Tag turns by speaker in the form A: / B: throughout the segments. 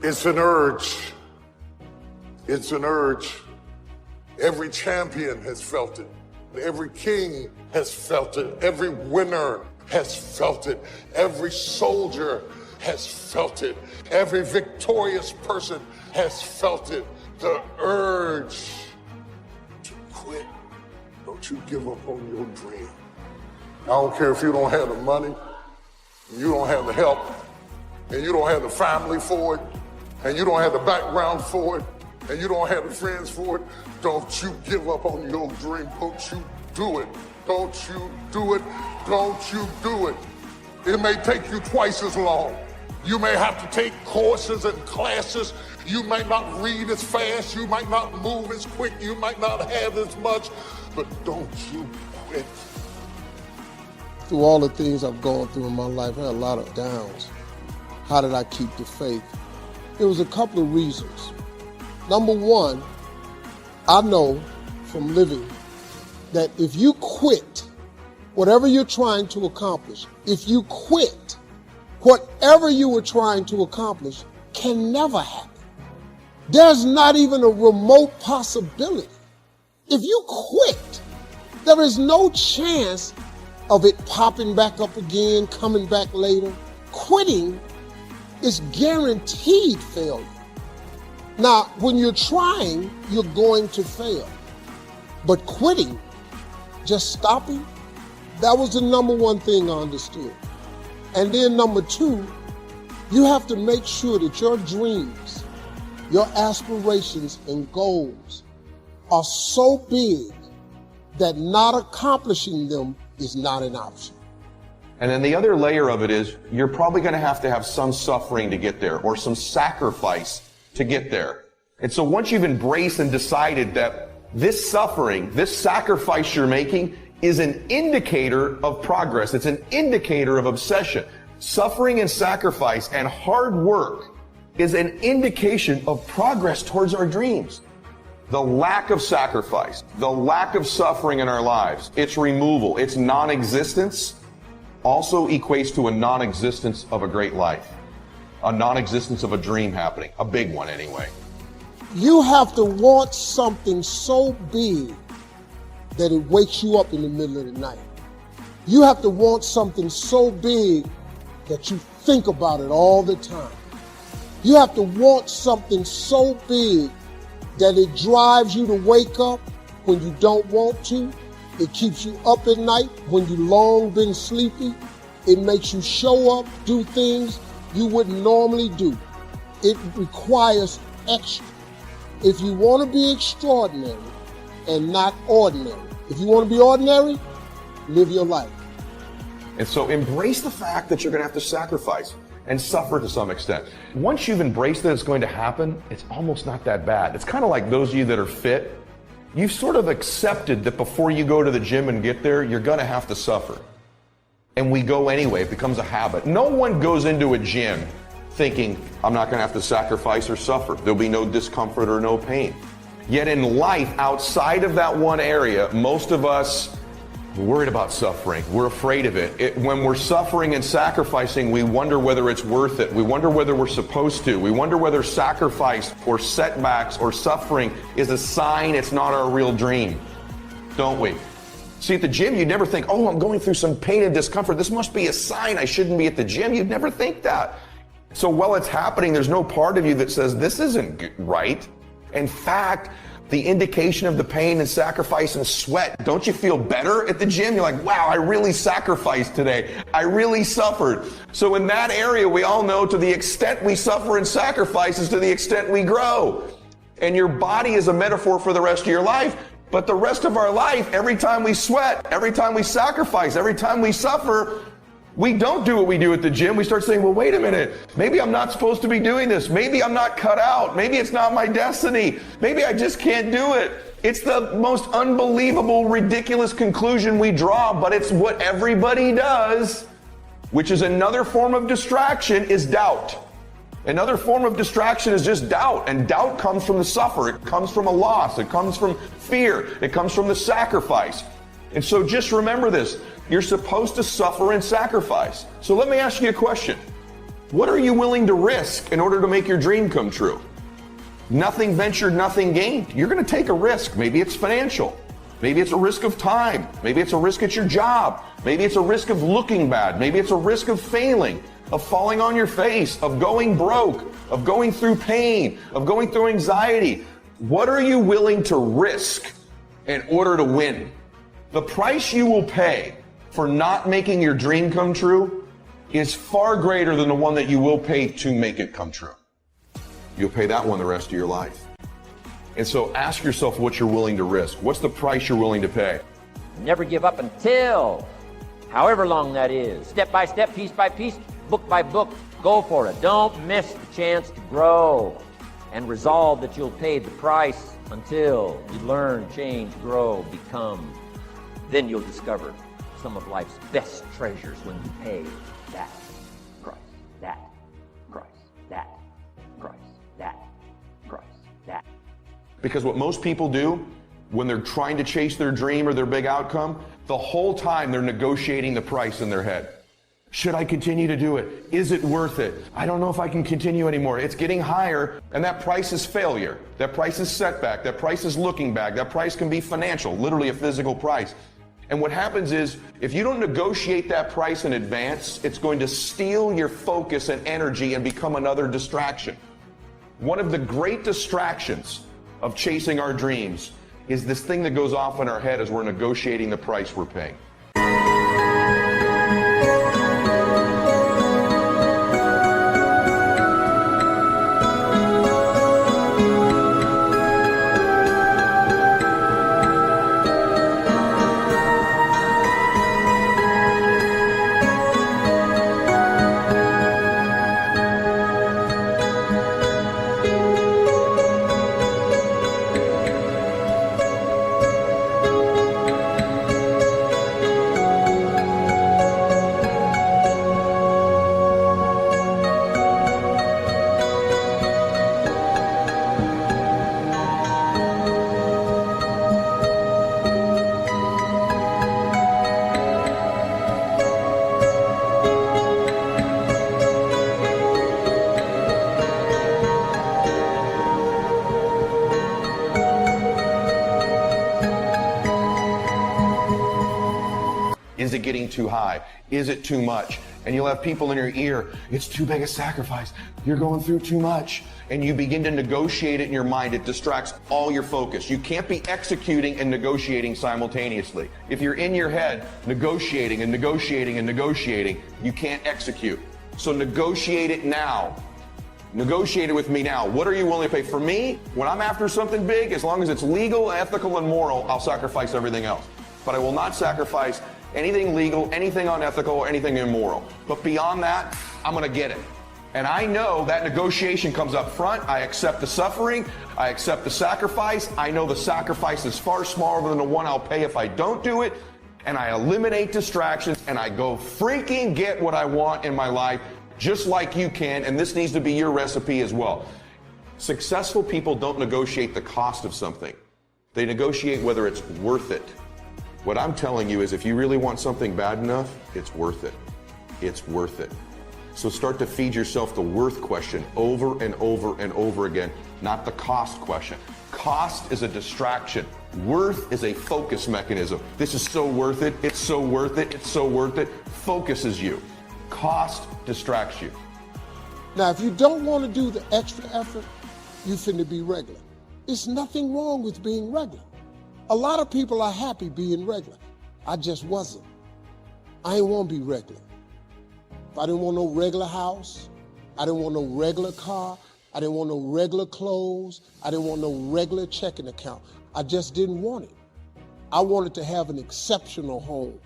A: It's an urge. It's an urge. Every champion has felt it. Every king has felt it. Every winner has felt it. Every soldier has felt it. Every victorious person has felt it. The urge to quit. Don't you give up on your dream. I don't care if you don't have the money, you don't have the help, and you don't have the family for it, and you don't have the background for it, and you don't have the friends for it. Don't you give up on your dream. Don't you do it. Don't you do it. Don't you do it. It may take you twice as long. You may have to take courses and classes. You might not read as fast. You might not move as quick. You might not have as much, but don't you quit.
B: Through all the things I've gone through in my life, I had a lot of downs. How did I keep the faith? There was a couple of reasons. Number one, I know from living that if you quit whatever you're trying to accomplish, if you quit, whatever you were trying to accomplish can never happen. There's not even a remote possibility. If you quit, there is no chance of it popping back up again, coming back later. Quitting is guaranteed failure. Now, when you're trying, you're going to fail. But quitting, just stopping, that was the number one thing I understood. And then number two, you have to make sure that your dreams, your aspirations and goals are so big that not accomplishing them is not an option.
C: And then the other layer of it is you're probably going to have some suffering to get there or some sacrifice to get there. And so once you've embraced and decided that this suffering, this sacrifice you're making is an indicator of progress. It's an indicator of obsession. Suffering and sacrifice and hard work is an indication of progress towards our dreams. The lack of sacrifice, the lack of suffering in our lives, its removal, its non-existence also equates to a non-existence of a great life, a non-existence of a dream happening, a big one anyway.
B: You have to want something so big that it wakes you up in the middle of the night. You have to want something so big that you think about it all the time. You have to want something so big that it drives you to wake up when you don't want to. It keeps you up at night when you long been sleepy. It makes you show up, do things you wouldn't normally do. It requires extra. If you want to be extraordinary and not ordinary, if you want to be ordinary, live your life.
C: And so embrace the fact that you're going to have to sacrifice and suffer to some extent. Once you've embraced that it's going to happen, it's almost not that bad. It's kind of like those of you that are fit. You've sort of accepted that before you go to the gym and get there, you're going to have to suffer. And we go anyway. It becomes a habit. No one goes into a gym thinking, I'm not going to have to sacrifice or suffer. There'll be no discomfort or no pain. Yet in life, outside of that one area, most of us we're worried about suffering. We're afraid of it. When we're suffering and sacrificing, we wonder whether it's worth it. We wonder whether we're supposed to. We wonder whether sacrifice or setbacks or suffering is a sign it's not our real dream, don't we? See, at the gym, you'd never think, oh, I'm going through some pain and discomfort. This must be a sign I shouldn't be at the gym. You'd never think that. So while it's happening, there's no part of you that says this isn't right. In fact, the indication of the pain and sacrifice and sweat. Don't you feel better at the gym? You're like, wow, I really sacrificed today. I really suffered. So in that area, we all know to the extent we suffer and sacrifice is to the extent we grow. And your body is a metaphor for the rest of your life. But the rest of our life, every time we sweat, every time we sacrifice, every time we suffer, we don't do what we do at the gym. We start saying, well, wait a minute. Maybe I'm not supposed to be doing this. Maybe I'm not cut out. Maybe it's not my destiny. Maybe I just can't do it. It's the most unbelievable, ridiculous conclusion we draw, but it's what everybody does, which is another form of distraction, is doubt. Another form of distraction is just doubt. And doubt comes from the suffer. It comes from a loss. It comes from fear. It comes from the sacrifice. And so just remember this. You're supposed to suffer and sacrifice. So let me ask you a question. What are you willing to risk in order to make your dream come true? Nothing ventured, nothing gained. You're going to take a risk. Maybe it's financial. Maybe it's a risk of time. Maybe it's a risk at your job. Maybe it's a risk of looking bad. Maybe it's a risk of failing, of falling on your face, of going broke, of going through pain, of going through anxiety. What are you willing to risk in order to win? The price you will pay for not making your dream come true is far greater than the one that you will pay to make it come true. You'll pay that one the rest of your life. And so ask yourself what you're willing to risk. What's the price you're willing to pay?
D: Never give up until, however long that is, step by step, piece by piece, book by book, go for it. Don't miss the chance to grow, and resolve that you'll pay the price until you learn, change, grow, become. Then you'll discover some of life's best treasures when you pay that price, that price, that price, that price, that.
C: Because what most people do when they're trying to chase their dream or their big outcome, the whole time they're negotiating the price in their head. Should I continue to do it? Is it worth it? I don't know if I can continue anymore. It's getting higher, and that price is failure. That price is setback. That price is looking back. That price can be financial, literally a physical price. And what happens is, if you don't negotiate that price in advance, it's going to steal your focus and energy and become another distraction. One of the great distractions of chasing our dreams is this thing that goes off in our head as we're negotiating the price we're paying. Is it getting too high? Is it too much? And you'll have people in your ear, it's too big a sacrifice. You're going through too much. And you begin to negotiate it in your mind. It distracts all your focus. You can't be executing and negotiating simultaneously. If you're in your head negotiating and negotiating and negotiating, you can't execute. So negotiate it now. Negotiate it with me now. What are you willing to pay? For me, when I'm after something big, as long as it's legal, ethical, and moral, I'll sacrifice everything else. But I will not sacrifice anything legal, anything unethical, or anything immoral. But beyond that, I'm gonna get it. And I know that negotiation comes up front. I accept the suffering. I accept the sacrifice. I know the sacrifice is far smaller than the one I'll pay if I don't do it. And I eliminate distractions and I go freaking get what I want in my life, just like you can. And this needs to be your recipe as well. Successful people don't negotiate the cost of something. They negotiate whether it's worth it. What I'm telling you is if you really want something bad enough, it's worth it. It's worth it. So start to feed yourself the worth question over and over and over again, not the cost question. Cost is a distraction. Worth is a focus mechanism. This is so worth it. It's so worth it. It's so worth it. Focuses you. Cost distracts you.
B: Now, if you don't want to do the extra effort, you finna be regular. There's nothing wrong with being regular. A lot of people are happy being regular. I just wasn't. I didn't want to be regular. I didn't want no regular house. I didn't want no regular car. I didn't want no regular clothes. I didn't want no regular checking account. I just didn't want it. I wanted to have an exceptional home.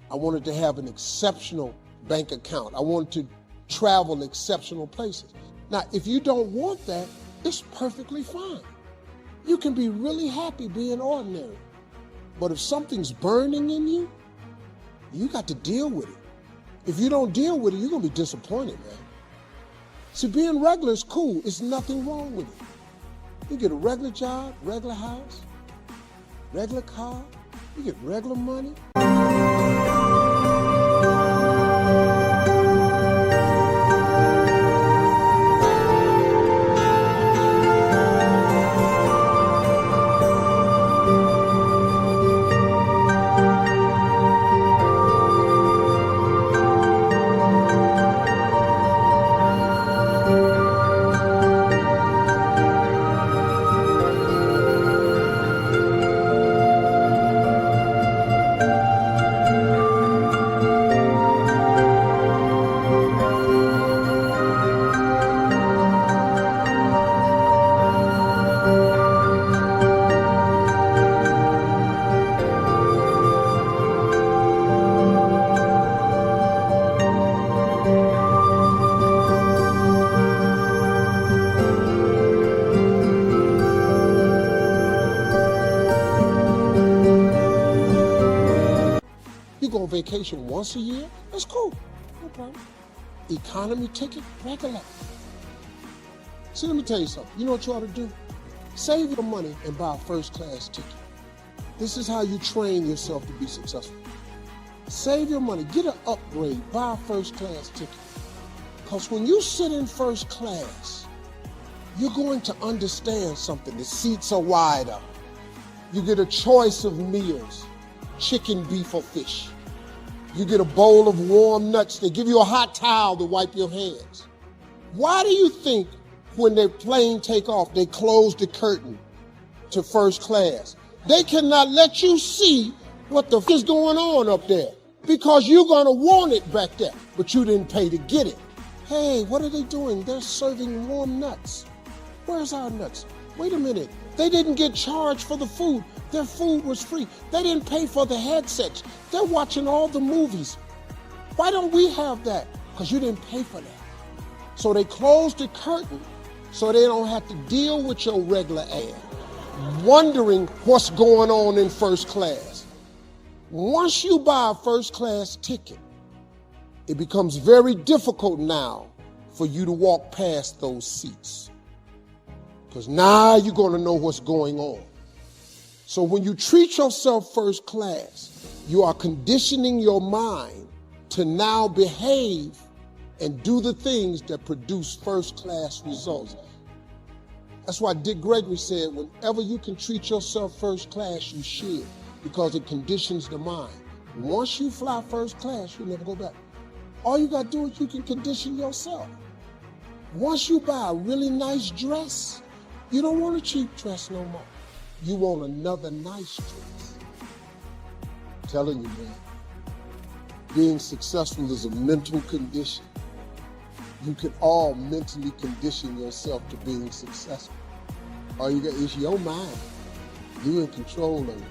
B: I wanted to have an exceptional bank account. I wanted to travel exceptional places. Now, if you don't want that, it's perfectly fine. You can be really happy being ordinary. But if something's burning in you, you got to deal with it. If you don't deal with it, you're going to be disappointed, man. See, being regular is cool. There's nothing wrong with it. You get a regular job, regular house, regular car, you get regular money. vacation once a year, that's cool. No problem. Economy ticket, regular. See, let me tell you something. You know what you ought to do? Save your money and buy a first class ticket. This is how you train yourself to be successful. Save your money, get an upgrade, buy a first class ticket. Because when you sit in first class, you're going to understand something. The seats are wider. You get a choice of meals, chicken, beef, or fish. You get a bowl of warm nuts. They give you a hot towel to wipe your hands. Why do you think when their plane take off, they close the curtain to first class? They cannot let you see what the f is going on up there because you're going to want it back there, but you didn't pay to get it. Hey, what are they doing? They're serving warm nuts. Where's our nuts? Wait a minute. They didn't get charged for the food. Their food was free. They didn't pay for the headsets. They're watching all the movies. Why don't we have that? Because you didn't pay for that. So they closed the curtain so they don't have to deal with your regular ass, wondering what's going on in first class. Once you buy a first class ticket, it becomes very difficult now for you to walk past those seats. Because now you're going to know what's going on. So when you treat yourself first class, you are conditioning your mind to now behave and do the things that produce first class results. That's why Dick Gregory said, whenever you can treat yourself first class, you should, because it conditions the mind. Once you fly first class, you'll never go back. All you got to do is you can condition yourself. Once you buy a really nice dress, you don't want a cheap dress no more. You want another nice dress. I'm telling you, man, being successful is a mental condition. You can all mentally condition yourself to being successful. All you got is your mind. You're in control of it.